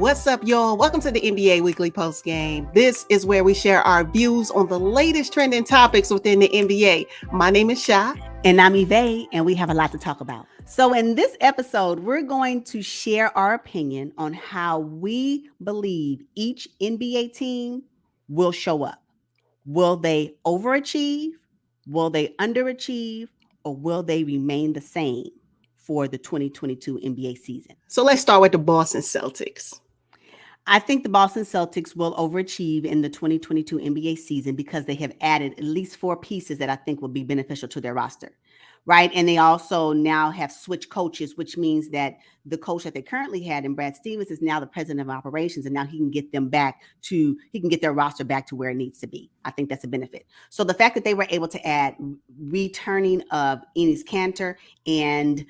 What's up, y'all? Welcome to the NBA Weekly Post Game. This is where we share our views on the latest trending topics within the NBA. My name is Sha. And I'm Evay, and we have a lot to talk about. So in this episode, we're going to share our opinion on how we believe each NBA team will show up. Will they overachieve? Will they underachieve? Or will they remain the same for the 2022 NBA season? So let's start with the Boston Celtics. I think the Boston Celtics will overachieve in the 2022 NBA season because they have added at least 4 pieces that I think will be beneficial to their roster, right? And they also now have switched coaches, which means that the coach that they currently had in Brad Stevens is now the president of operations, and now he can get their roster back to where it needs to be. I think that's a benefit. So the fact that they were able to add returning of Enes Kanter and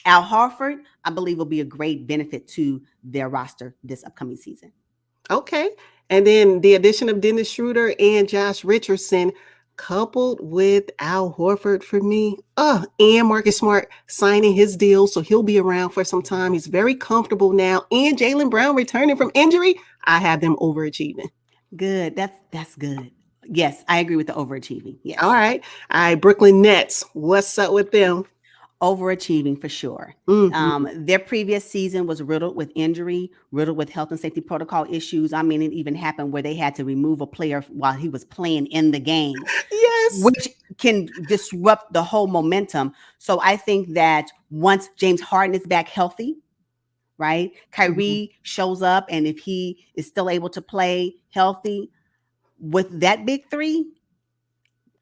Al Horford, I believe, will be a great benefit to their roster this upcoming season. Okay. And then the addition of Dennis Schroeder and Josh Richardson, coupled with Al Horford for me, and Marcus Smart signing his deal, so he'll be around for some time. He's very comfortable now. And Jaylen Brown returning from injury, I have them overachieving. Good. That's good. Yes, I agree with the overachieving. Yes. All right. Brooklyn Nets, what's up with them? Overachieving for sure. Their previous season was riddled with injury, riddled with health and safety protocol issues. I mean, it even happened where they had to remove a player while he was playing in the game. Yes. Which can disrupt the whole momentum. So I think that once James Harden is back healthy, right? Kyrie shows up, and if he is still able to play healthy with that big three,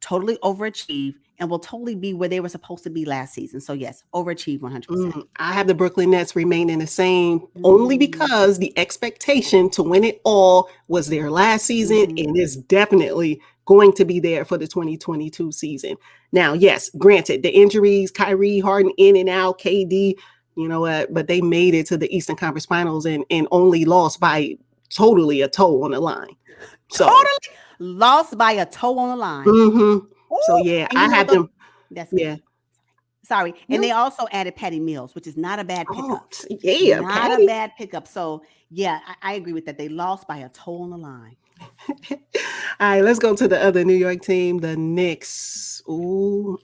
totally overachieve and will totally be where they were supposed to be last season. So yes, overachieve 100%. I have the Brooklyn Nets remaining the same only because the expectation to win it all was there last season and is definitely going to be there for the 2022 season. Now, yes, granted, the injuries, Kyrie, Harden in and out, KD, you know what, but they made it to the Eastern Conference Finals and only lost by totally a toe on the line. So totally lost by a toe on the line. Ooh, so yeah, I had them. That's good. Yeah. Sorry. And they also added Patty Mills, which is not a bad pickup. Yeah. Not a bad pickup. So yeah, I agree with that. They lost by a toe on the line. All right, let's go to the other New York team, the Knicks. Ooh.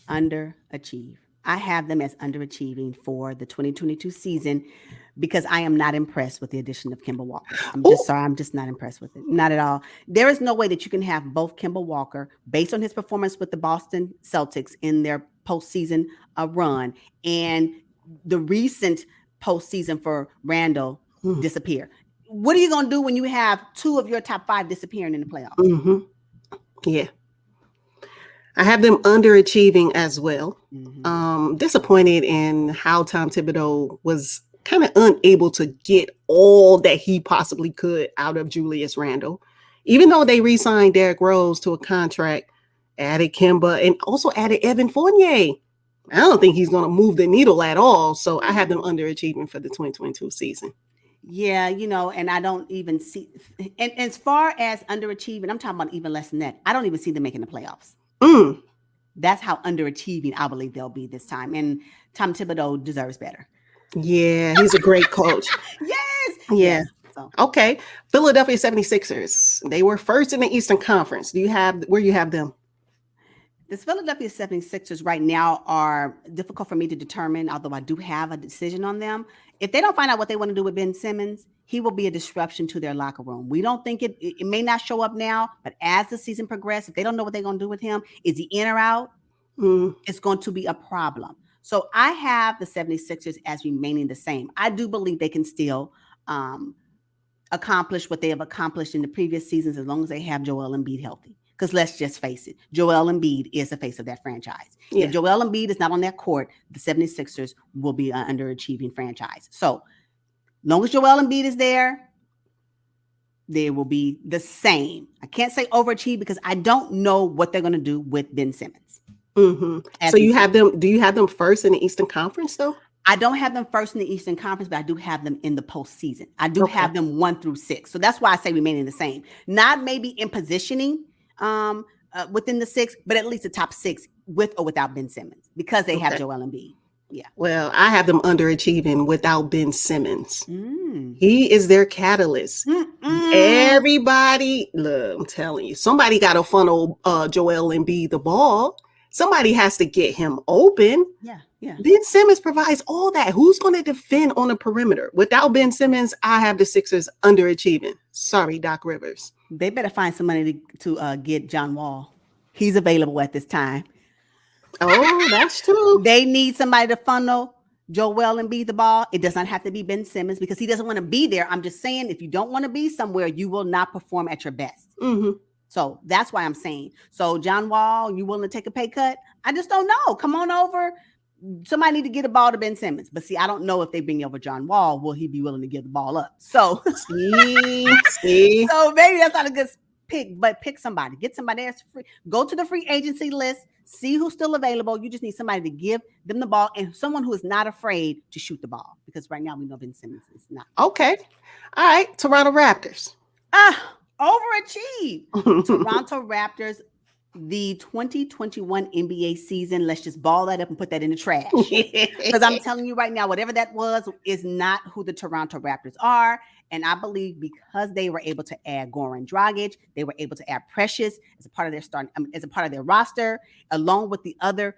Underachieve. I have them as underachieving for the 2022 season because I am not impressed with the addition of Kemba Walker. I'm just not impressed with it. Not at all. There is no way that you can have both Kemba Walker, based on his performance with the Boston Celtics in their postseason run, and the recent postseason for Randall disappear. What are you going to do when you have 2 of your top 5 disappearing in the playoffs? Yeah. I have them underachieving as well. Disappointed in how Tom Thibodeau was kind of unable to get all that he possibly could out of Julius Randle. Even though they re-signed Derrick Rose to a contract, added Kemba, and also added Evan Fournier. I don't think he's going to move the needle at all. So I have them underachieving for the 2022 season. Yeah, and I don't even see, and as far as underachieving, I'm talking about even less than that. I don't even see them making the playoffs. That's how underachieving I believe they'll be this time. And Tom Thibodeau deserves better. Yeah, he's a great coach. Yes. Yeah. Yes. So. Okay. Philadelphia 76ers. They were first in the Eastern Conference. Where you have them? The Philadelphia 76ers right now are difficult for me to determine, although I do have a decision on them. If they don't find out what they want to do with Ben Simmons, he will be a disruption to their locker room. We don't think it may not show up now, but as the season progresses, if they don't know what they're going to do with him, is he in or out? It's going to be a problem. So I have the 76ers as remaining the same. I do believe they can still accomplish what they have accomplished in the previous seasons as long as they have Joel Embiid healthy. Because let's just face it, Joel Embiid is the face of that franchise. Yeah. If Joel Embiid is not on that court, the 76ers will be an underachieving franchise. So long as Joel Embiid is there, they will be the same. I can't say overachieve because I don't know what they're going to do with Ben Simmons. So you have them, do you have them first in the Eastern Conference though? I don't have them first in the Eastern Conference, but I do have them in the postseason. I do have them 1 through 6. So that's why I say remaining the same. Not maybe in positioning within the 6, but at least the top 6 with or without Ben Simmons because they have Joel Embiid. Yeah. Well, I have them underachieving without Ben Simmons. Mm. He is their catalyst. Mm-mm. Everybody, look, I'm telling you, somebody got to funnel Joel Embiid the ball. Somebody has to get him open. Yeah, yeah. Ben Simmons provides all that. Who's going to defend on the perimeter? Without Ben Simmons, I have the Sixers underachieving. Sorry, Doc Rivers. They better find some money to get John Wall. He's available at this time. Oh, that's true. They need somebody to funnel Joel and the ball. It does not have to be Ben Simmons because he doesn't want to be there. I'm just saying, if you don't want to be somewhere, you will not perform at your best. Mm-hmm. So that's why I'm saying. So John Wall, you willing to take a pay cut? I just don't know. Come on over. Somebody need to get a ball to Ben Simmons. But see, I don't know if they bring over John Wall. Will he be willing to give the ball up? So see. So maybe that's not a good pick, but pick somebody. Get somebody that's free. Go to the free agency list. See who's still available. You just need somebody to give them the ball and someone who is not afraid to shoot the ball. Because right now we know Ben Simmons is not. Okay. All right. Toronto Raptors. Overachieve. Toronto Raptors, the 2021 NBA season. Let's just ball that up and put that in the trash. Because I'm telling you right now, whatever that was is not who the Toronto Raptors are. And I believe because they were able to add Goran Dragic, they were able to add Precious as a part of their as a part of their roster, along with the other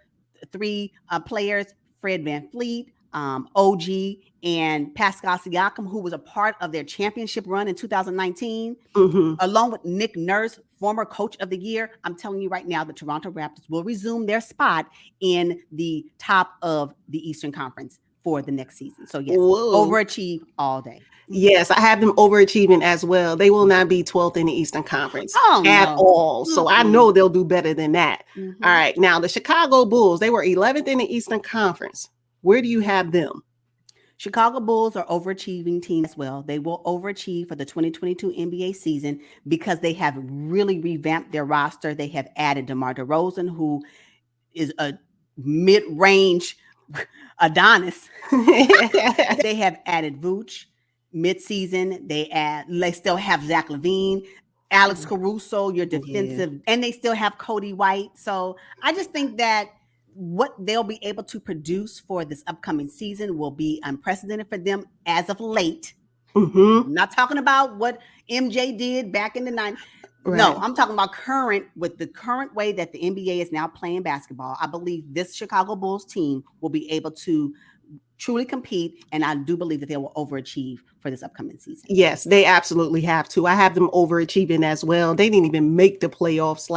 three players, Fred VanVleet, OG, and Pascal Siakam, who was a part of their championship run in 2019, along with Nick Nurse, former coach of the year. I'm telling you right now, the Toronto Raptors will resume their spot in the top of the Eastern Conference for the next season. So yes, overachieve all day. Yes, I have them overachieving as well. They will not be 12th in the Eastern Conference at all. So I know they'll do better than that. All right. Now, the Chicago Bulls, they were 11th in the Eastern Conference. Where do you have them? Chicago Bulls are overachieving team as well. They will overachieve for the 2022 NBA season because they have really revamped their roster. They have added DeMar DeRozan, who is a mid-range Adonis. They have added Vooch mid-season. They still have Zach LaVine, Alex Caruso, your defensive, and they still have Cody White. So I just think that what they'll be able to produce for this upcoming season will be unprecedented for them as of late. I'm not talking about what MJ did back in the 90s. Right. No, I'm talking about with the current way that the NBA is now playing basketball. I believe this Chicago Bulls team will be able to truly compete, and I do believe that they will overachieve for this upcoming season. Yes, they absolutely have to. I have them overachieving as well. They didn't even make the playoffs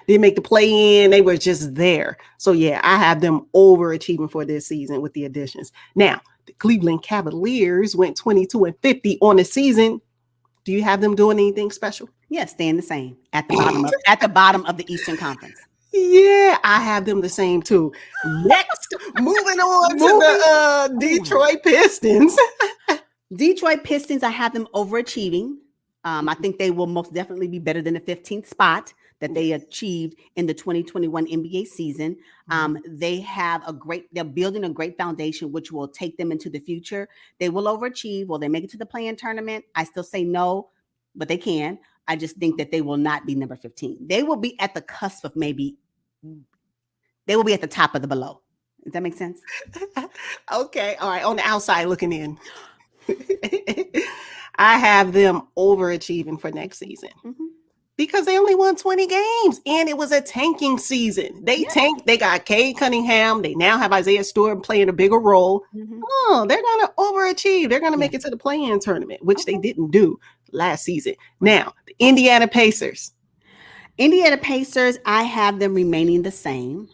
didn't make the play-in. They were just there. So yeah, I have them overachieving for this season with the additions. Now, the Cleveland Cavaliers went 22-50 on the season. Do you have them doing anything special? Yeah, staying the same at the bottom of the Eastern Conference. Yeah, I have them the same too. Next, moving on to the Detroit Pistons. Detroit Pistons, I have them overachieving. I think they will most definitely be better than the 15th spot that they achieved in the 2021 NBA season. They're building a great foundation, which will take them into the future. They will overachieve. Will they make it to the play-in tournament? I still say no, but they can. I just think that they will not be number 15. They will be at the cusp of they will be at the top of the below. Does that make sense? Okay. All right. On the outside looking in. I have them overachieving for next season because they only won 20 games and it was a tanking season. They tanked. They got Cade Cunningham. They now have Isaiah Stewart playing a bigger role. Oh, they're going to overachieve. They're going to make it to the play-in tournament, which they didn't do last season. Now, the Indiana Pacers. I have them remaining the same.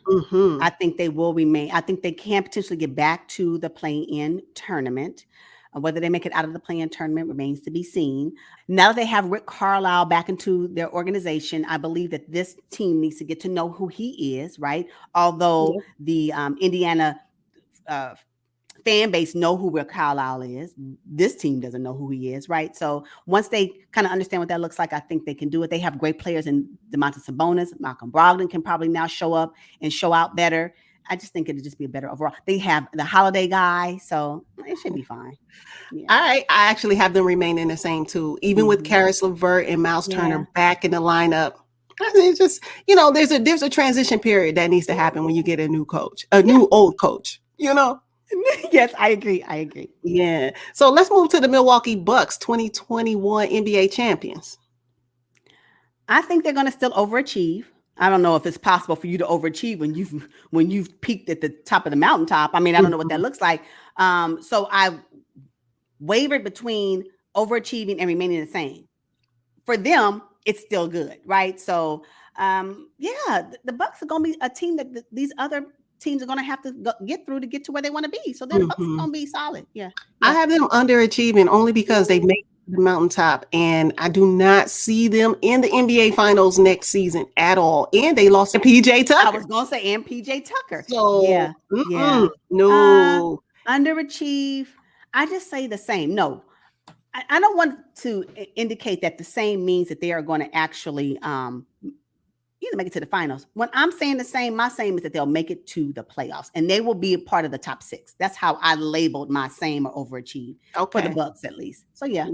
I think they will remain. I think they can potentially get back to the play-in tournament. Whether they make it out of the play-in tournament remains to be seen. Now that they have Rick Carlisle back into their organization, I believe that this team needs to get to know who he is, right? Although the Indiana fan base know who Rick Carlisle is, this team doesn't know who he is, right? So once they kind of understand what that looks like, I think they can do it. They have great players in Domantas Sabonis. Malcolm Brogdon can probably now show up and show out better. I just think it'd just be a better overall. They have the Holiday guy, so it should be fine. Yeah. All right. I actually have them remaining the same too, even with Karis LeVert and Miles Turner back in the lineup. It's just, there's a transition period that needs to happen when you get a new coach, new old coach, Yes, I agree. I agree. Yeah. So let's move to the Milwaukee Bucks, 2021 NBA champions. I think they're going to still overachieve. I don't know if it's possible for you to overachieve when you've peaked at the top of the mountaintop. I mean, I don't know what that looks like. So I wavered between overachieving and remaining the same. For them, it's still good, right? So, yeah, the Bucks are going to be a team that these other teams are going to have to get through to get to where they want to be. So the Bucks are going to be solid. Yeah. I have them underachieving only because they made the mountaintop, and I do not see them in the NBA Finals next season at all. And they lost to PJ Tucker. I was going to say, and PJ Tucker. So, yeah. No. Underachieve. I just say the same. No, I don't want to indicate that the same means that they are going to actually either make it to the finals. When I'm saying the same, my same is that they'll make it to the playoffs and they will be a part of the top 6. That's how I labeled my same or overachieve for the Bucks at least. So yeah,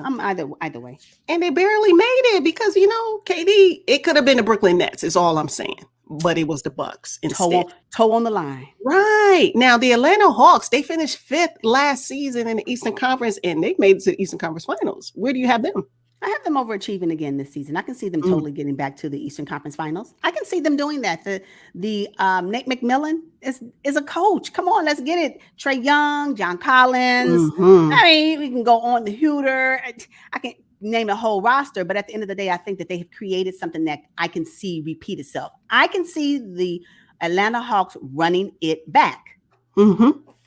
I'm either way. And they barely made it because KD. It could have been the Brooklyn Nets. Is all I'm saying, but it was the Bucks instead. Toe on the line. Right now, the Atlanta Hawks, they finished 5th last season in the Eastern Conference, and they made it to the Eastern Conference Finals. Where do you have them? I have them overachieving again this season. I can see them totally getting back to the Eastern Conference Finals. I can see them doing that. The Nate McMillan is a coach. Come on, let's get it. Trae Young, John Collins. I mean, we can go on the Huter. I can name a whole roster, but at the end of the day, I think that they have created something that I can see repeat itself. I can see the Atlanta Hawks running it back.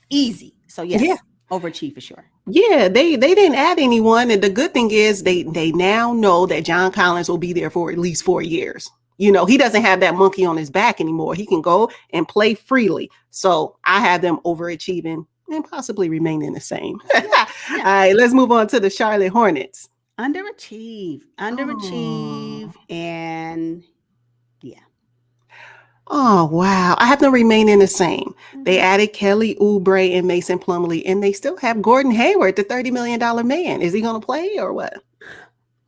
Easy. So yes, overachieve for sure. Yeah, they didn't add anyone, and the good thing is they now know that John Collins will be there for at least 4 years. He doesn't have that monkey on his back anymore. He can go and play freely. So I have them overachieving and possibly remaining the same. All right, let's move on to the Charlotte Hornets. Underachieve, and yeah. Oh, wow. I have them remaining the same. They added Kelly Oubre and Mason Plumlee, and they still have Gordon Hayward, the $30 million man. Is he going to play or what?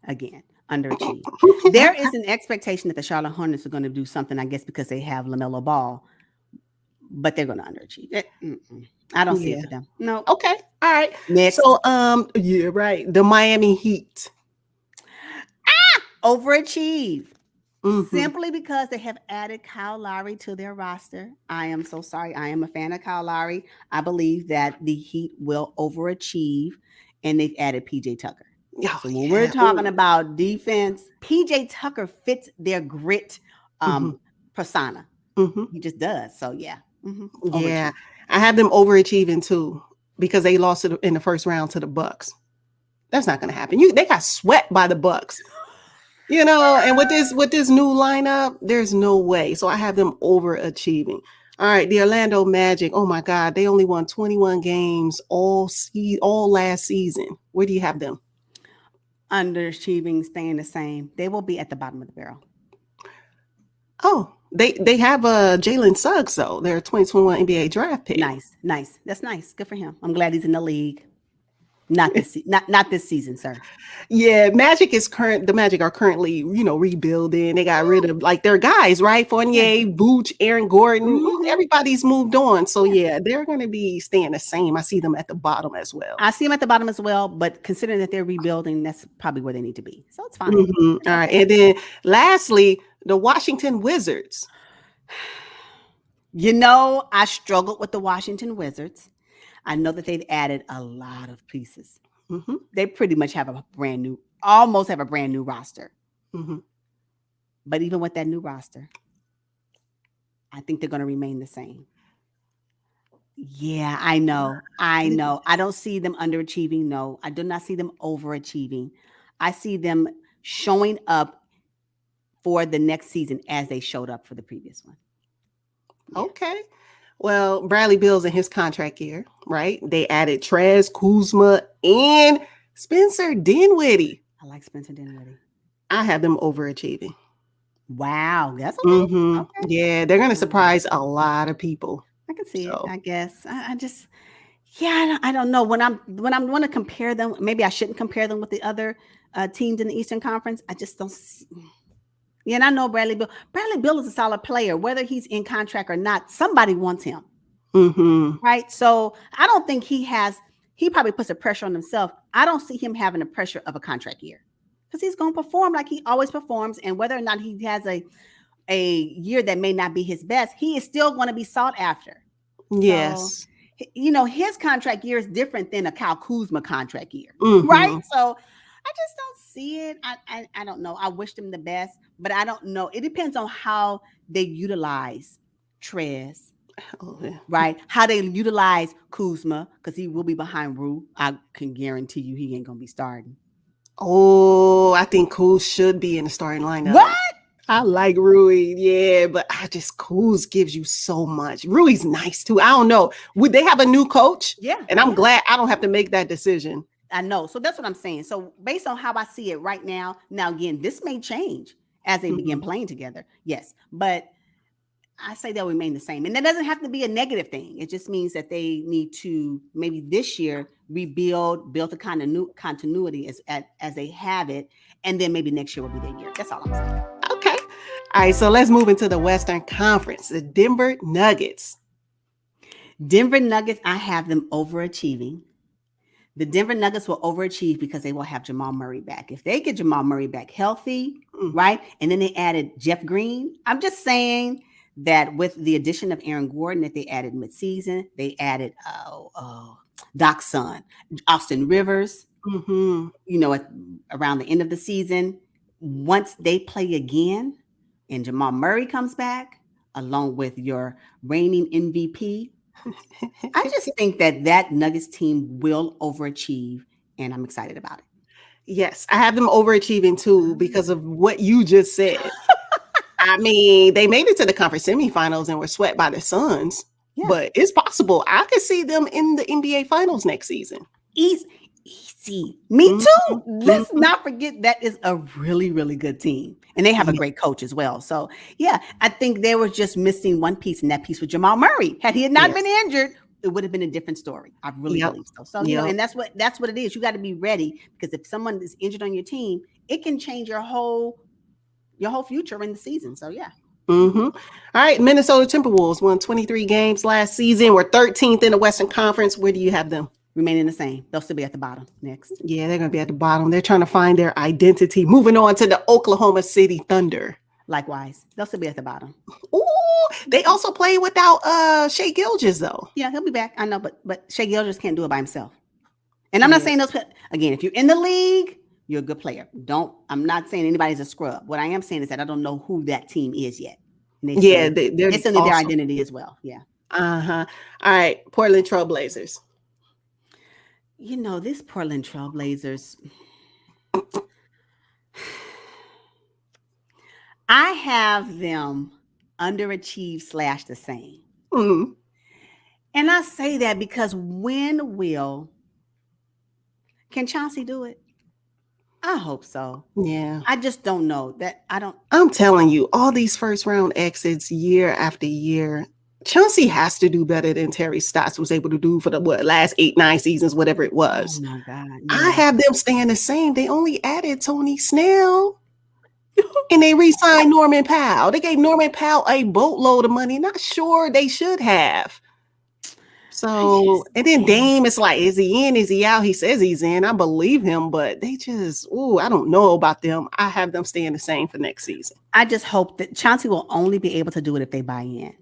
Again, underachieve. There is an expectation that the Charlotte Hornets are going to do something, I guess, because they have LaMelo Ball, but they're going to underachieve. I don't see it for them. No. Okay. All right. Next. So, yeah, right. The Miami Heat. Overachieve. Simply because they have added Kyle Lowry to their roster. I am so sorry. I am a fan of Kyle Lowry. I believe that the Heat will overachieve, and they've added PJ Tucker. So when we're talking about defense, PJ Tucker fits their grit persona. He just does. So yeah. Yeah. I have them overachieving too because they lost it in the first round to the Bucks. That's not going to happen. They got swept by the Bucks. And with this new lineup, there's no way. So I have them overachieving. All right, the Orlando Magic. Oh my God, they only won 21 games all last season. Where do you have them? Underachieving, staying the same. They will be at the bottom of the barrel. Oh, they have Jalen Suggs though. They're a 2021 NBA draft pick. Nice. That's nice. Good for him. I'm glad he's in the league. Not this season, sir. Yeah, the Magic are currently, rebuilding. They got rid of their guys, right? Fournier, Vooch, Aaron Gordon. Everybody's moved on. So yeah, they're going to be staying the same. I see them at the bottom as well. But considering that they're rebuilding, that's probably where they need to be. So it's fine. All right. And then lastly, the Washington Wizards. I struggled with the Washington Wizards. I know that they've added a lot of pieces. They pretty much have almost have a brand new roster. But even with that new roster, I think they're going to remain the same. Yeah, I know. I don't see them underachieving. No, I do not see them overachieving. I see them showing up for the next season as they showed up for the previous one. Yeah. Okay. Well, Bradley Beal's in his contract year, right? They added Trez, Kuzma, and Spencer Dinwiddie. I like Spencer Dinwiddie. I have them overachieving. Wow, that's okay. Okay. Yeah, they're going to surprise a lot of people. I can see it. I guess I don't know when I'm going to compare them. Maybe I shouldn't compare them with the other teams in the Eastern Conference. I just don't see. Yeah, and I know Bradley Beal. Bradley Beal is a solid player, whether he's in contract or not. Somebody wants him. Mm-hmm. right? So I don't think he probably puts a pressure on himself. I don't see him having the pressure of a contract year because he's going to perform like he always performs. And whether or not he has a year that may not be his best, he is still going to be sought after. So, Yes. his contract year is different than a Kyle Kuzma contract year, right? Mm-hmm. So I just don't see it. I don't know. I wish them the best, but I don't know. It depends on how they utilize Trez, Oh, yeah. right? How they utilize Kuzma, because he will be behind Rue. I can guarantee you he ain't going to be starting. Oh, I think Kuz should be in the starting lineup. What? I like Rui, yeah, but Kuz gives you so much. Rui's nice too. I don't know. Would they have a new coach? Yeah. And I'm glad I don't have to make that decision. I know. So that's what I'm saying. So based on how I see it right now, again, this may change as they begin playing together. Yes. But I say they'll remain the same. And that doesn't have to be a negative thing. It just means that they need to maybe this year build the kind of new continuity as they have it. And then maybe next year will be their year. That's all I'm saying. Okay. All right. So let's move into the Western Conference, the Denver Nuggets. Denver Nuggets, I have them overachieving. The Denver Nuggets will overachieve because they will have Jamal Murray back. If they get Jamal Murray back healthy, right? And then they added Jeff Green. I'm just saying that with the addition of Aaron Gordon that they added midseason, they added Doc's son, Austin Rivers, around the end of the season. Once they play again and Jamal Murray comes back, along with your reigning MVP, I just think that Nuggets team will overachieve, and I'm excited about it. Yes, I have them overachieving too because of what you just said. I mean, they made it to the conference semifinals and were swept by the Suns, but it's possible. I could see them in the NBA Finals next season. Easy. Me too. Let's not forget that is a really, really good team. And they have a great coach as well. So, yeah, I think they were just missing one piece, and that piece was Jamal Murray. Had he not been injured, it would have been a different story. I really believe so. So, and that's what it is. You got to be ready, because if someone is injured on your team, it can change your whole future in the season. So, yeah. All right. Minnesota Timberwolves won 23 games last season. We're 13th in the Western Conference. Where do you have them? Remaining the same. They'll still be at the bottom next. Yeah, they're going to be at the bottom. They're trying to find their identity. Moving on to the Oklahoma City Thunder. Likewise, they'll still be at the bottom. Ooh, they also play without Shai Gilgeous, though. Yeah, he'll be back. I know, but Shai Gilgeous can't do it by himself. And I'm not saying those. Again, if you're in the league, you're a good player. I'm not saying anybody's a scrub. What I am saying is that I don't know who that team is yet. They're it's in their identity as well. Yeah. All right, Portland Trailblazers. This Portland Trailblazers, I have them underachieve / the same. And I say that because can Chauncey do it? I hope so. Yeah. I just don't know that. I'm telling you, all these first round exits year after year, Chauncey has to do better than Terry Stotts was able to do for the last 8-9 seasons, whatever it was. Oh my God! Yeah. I have them staying the same. They only added Tony Snell, and they re-signed Norman Powell. They gave Norman Powell a boatload of money. Not sure they should have. So, and then Dame is like, is he in? Is he out? He says he's in. I believe him, but they just, I don't know about them. I have them staying the same for next season. I just hope that Chauncey will only be able to do it if they buy in.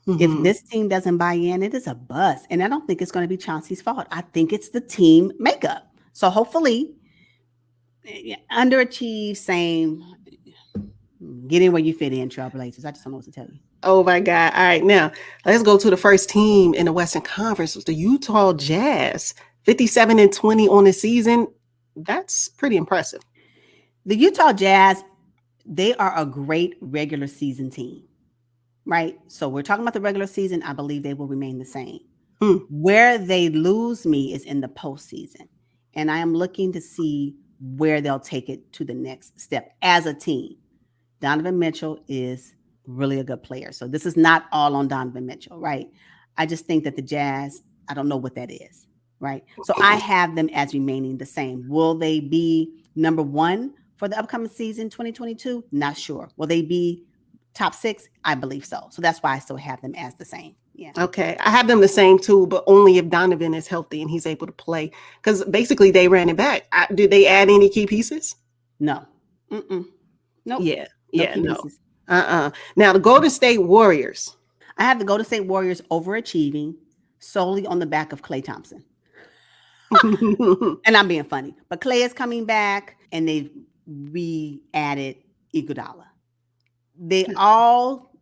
If this team doesn't buy in, it is a bust. And I don't think it's going to be Chauncey's fault. I think it's the team makeup. So hopefully, underachieve, same, get in where you fit in, Trailblazers. I just don't know what to tell you. Oh my God. All right. Now let's go to the first team in the Western Conference. It was the Utah Jazz, 57-20 on the season. That's pretty impressive. The Utah Jazz, they are a great regular season team. Right. So we're talking about the regular season. I believe they will remain the same. Where they lose me is in the postseason. And I am looking to see where they'll take it to the next step as a team. Donovan Mitchell is really a good player. So this is not all on Donovan Mitchell. Right. I just think that the Jazz, I don't know what that is. Right. So I have them as remaining the same. Will they be number one for the upcoming season, 2022? Not sure. Will they be top 6? I believe so. So that's why I still have them as the same. Yeah. Okay. I have them the same too, but only if Donovan is healthy and he's able to play. Because basically they ran it back. Did they add any key pieces? No. Mm-mm. Nope. Yeah. No Yeah. key No. pieces. Now the Golden State Warriors. I have the Golden State Warriors overachieving solely on the back of Klay Thompson. And I'm being funny, but Klay is coming back, and they've re-added Iguodala.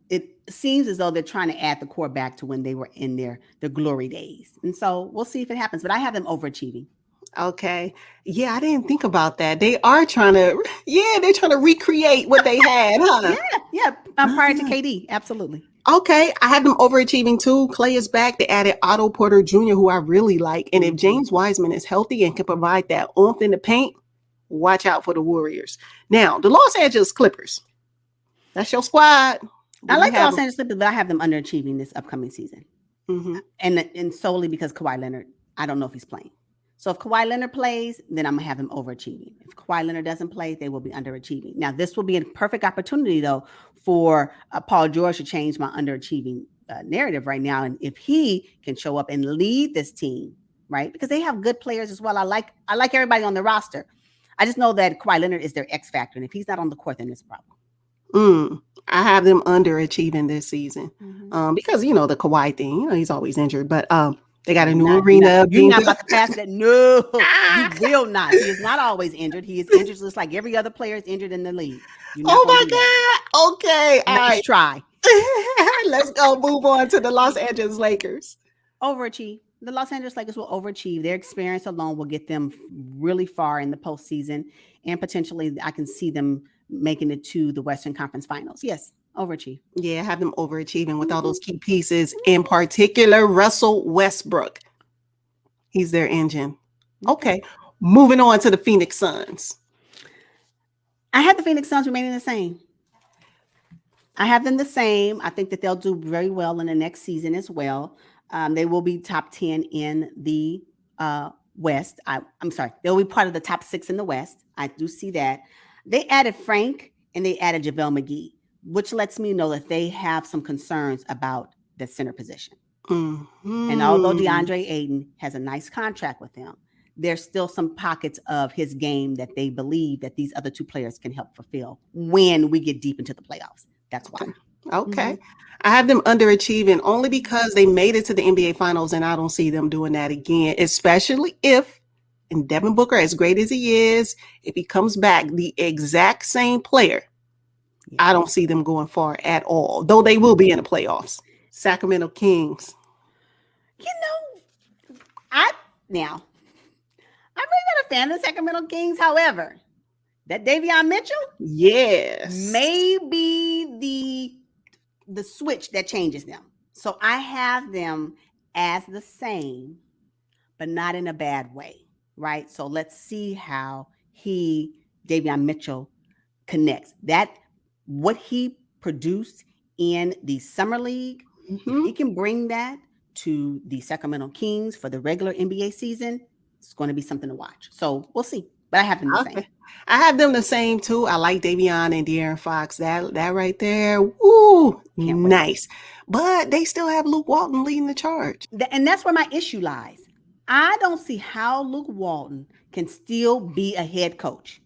It seems as though they're trying to add the core back to when they were in their glory days. And so we'll see if it happens, but I have them overachieving. Okay. Yeah, I didn't think about that. They're trying to recreate what they had, huh? Yeah. Prior to KD, absolutely. Okay, I have them overachieving too. Klay is back. They added Otto Porter Jr., who I really like. And if James Wiseman is healthy and can provide that oomph in the paint, watch out for the Warriors. Now, the Los Angeles Clippers. That's your squad. I like the Los Angeles Clippers, but I have them underachieving this upcoming season. Mm-hmm. And solely because Kawhi Leonard, I don't know if he's playing. So if Kawhi Leonard plays, then I'm going to have them overachieving. If Kawhi Leonard doesn't play, they will be underachieving. Now, this will be a perfect opportunity, though, for Paul George to change my underachieving narrative right now. And if he can show up and lead this team, right, because they have good players as well. I like everybody on the roster. I just know that Kawhi Leonard is their X factor. And if he's not on the court, then it's a problem. I have them underachieving this season because, the Kawhi thing, he's always injured. But they got a new arena. You're not about to pass that. No, you will not. He is not always injured. He is injured just like every other player is injured in the league. Oh my God. Okay. All right. Try. Let's go move on to the Los Angeles Lakers. Overachieve. The Los Angeles Lakers will overachieve. Their experience alone will get them really far in the postseason. And potentially I can see them making it to the Western Conference Finals. Yes. Overachieve. Yeah, have them overachieving with all those key pieces, in particular Russell Westbrook. He's their engine. Okay, moving on to the Phoenix Suns. I have the Phoenix Suns remaining the same. I have them the same. I think that they'll do very well in the next season as well. They will be top 10 in the West. I'm sorry. They'll be part of the top 6 in the West. I do see that. They added Frank and they added JaVale McGee, which lets me know that they have some concerns about the center position. Mm-hmm. And although DeAndre Ayton has a nice contract with him, there's still some pockets of his game that they believe that these other two players can help fulfill when we get deep into the playoffs. That's why. Okay. Mm-hmm. I have them underachieving only because they made it to the NBA Finals, and I don't see them doing that again, especially if, and Devin Booker, as great as he is, if he comes back the exact same player, I don't see them going far at all, though they will be in the playoffs. Sacramento Kings. I'm really not a fan of the Sacramento Kings. However, that Davion Mitchell, may be the switch that changes them. So I have them as the same, but not in a bad way, right? So let's see how Davion Mitchell connects. What he produced in the summer league, he can bring that to the Sacramento Kings for the regular NBA season. It's going to be something to watch. So we'll see. But I have them the same. I have them the same too. I like Davion and De'Aaron Fox. That right there. Woo, nice. But they still have Luke Walton leading the charge. And that's where my issue lies. I don't see how Luke Walton can still be a head coach.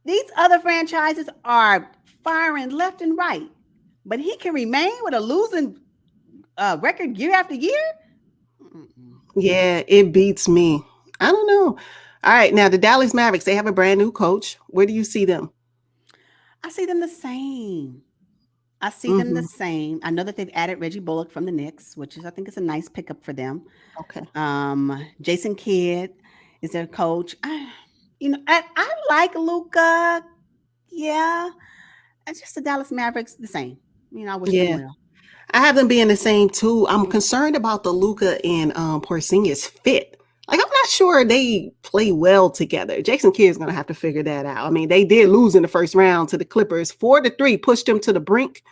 These other franchises are firing left and right, but he can remain with a losing record year after year? Yeah, it beats me. I don't know. All right, now the Dallas Mavericks, they have a brand new coach. Where do you see them? I see them the same. I know that they've added Reggie Bullock from the Knicks, which I think is a nice pickup for them. Okay. Jason Kidd is their coach. I like Luka. Yeah. It's just the Dallas Mavericks the same. I wish them well. I have them being the same too. I'm concerned about the Luka and Porzingis fit. I'm not sure they play well together. Jason Kidd is going to have to figure that out. I mean, they did lose in the first round to the Clippers. 4-3 pushed them to the brink.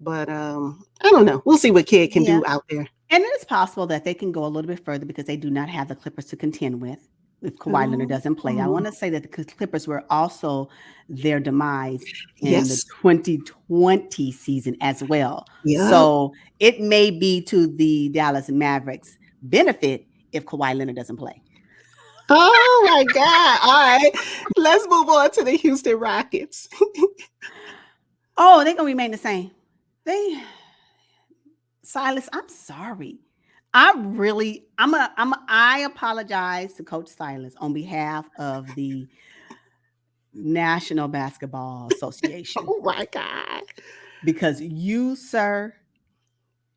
But I don't know. We'll see what Kidd can do out there. And it is possible that they can go a little bit further because they do not have the Clippers to contend with. if Kawhi Leonard doesn't play. I want to say that the Clippers were also their demise in the 2020 season as well. Yeah. So it may be to the Dallas Mavericks' benefit if Kawhi Leonard doesn't play. Oh my God. All right. Let's move on to the Houston Rockets. Oh, they're going to remain the same. Silas, I'm sorry. I apologize to Coach Silas on behalf of the National Basketball Association. Oh my God. Because you, sir,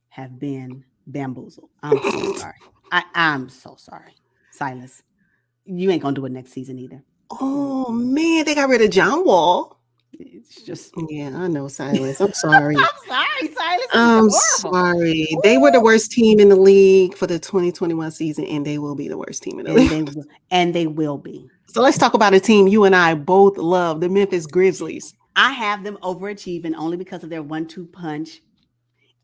have been bamboozled. I'm so sorry. I'm so sorry, Silas. You ain't gonna do it next season either. Oh man, they got rid of John Wall. It's just I know, Silas. I'm sorry. I'm sorry, Silas. I'm sorry. Ooh. They were the worst team in the league for the 2021 season, and they will be the worst team in the league. They will be. So let's talk about a team you and I both love, the Memphis Grizzlies. I have them overachieving only because of their 1-2 punch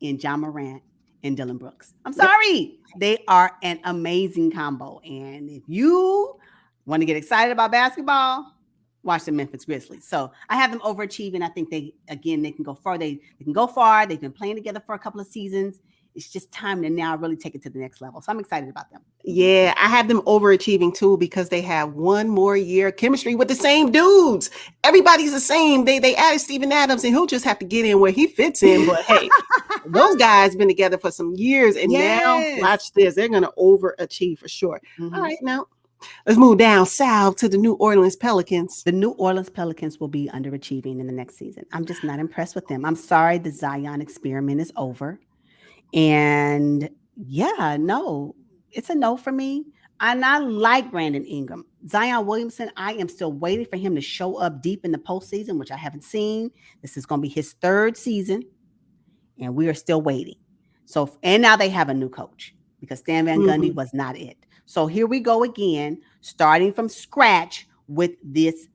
in John Morant and Dillon Brooks. I'm sorry. They are an amazing combo. And if you want to get excited about basketball, watch the Memphis Grizzlies. So I have them overachieving. I think they can go far. They can go far. They've been playing together for a couple of seasons. It's just time to now really take it to the next level. So I'm excited about them. Yeah, I have them overachieving too because they have one more year of chemistry with the same dudes. Everybody's the same. They added Steven Adams, and he'll just have to get in where he fits in. But hey, those guys been together for some years, and now watch this. They're going to overachieve for sure. Mm-hmm. All right, now let's move down south to the New Orleans Pelicans. The New Orleans Pelicans will be underachieving in the next season. I'm just not impressed with them. I'm sorry, the Zion experiment is over. And yeah, no, it's a no for me. And I like Brandon Ingram. Zion Williamson, I am still waiting for him to show up deep in the postseason, which I haven't seen. This is going to be his third season, and we are still waiting. So, and now they have a new coach because Stan Van Gundy was not it. So here we go again, starting from scratch with this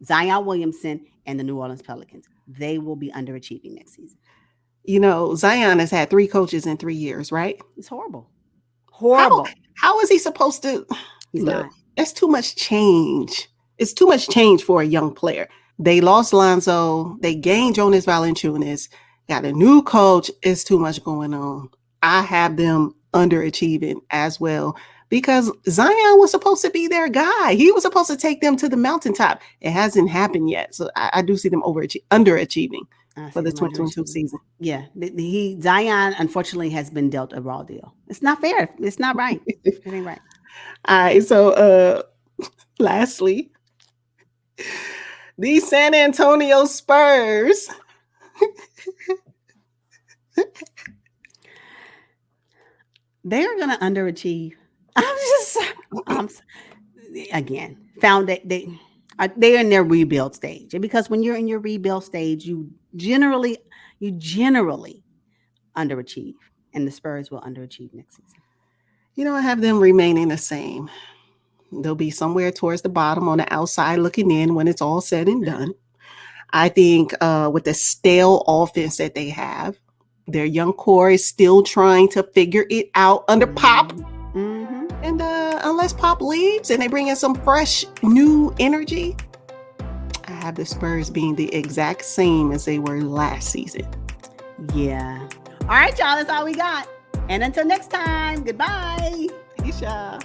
Zion Williamson and the New Orleans Pelicans. They will be underachieving next season. You know, Zion has had 3 coaches in 3 years, right? It's horrible. Horrible. How is he supposed to? He's not. That's too much change. It's too much change for a young player. They lost Lonzo. They gained Jonas Valanciunas. Got a new coach. It's too much going on. I have them underachieving as well because Zion was supposed to be their guy. He was supposed to take them to the mountaintop. It hasn't happened yet. So I do see them underachieving for the 2022 season. Yeah. Zion, unfortunately, has been dealt a raw deal. It's not fair. It's not right. It ain't right. All right. So lastly, the San Antonio Spurs. They're going to underachieve. Again, found that they're in their rebuild stage. And because when you're in your rebuild stage, you generally underachieve. And the Spurs will underachieve next season. You know, I have them remaining the same. They'll be somewhere towards the bottom on the outside looking in when it's all said and done. I think with the stale offense that they have, their young core is still trying to figure it out under Pop. Mm-hmm. And unless Pop leaves and they bring in some fresh, new energy, I have the Spurs being the exact same as they were last season. Yeah. All right, y'all. That's all we got. And until next time, goodbye. Peace, y'all.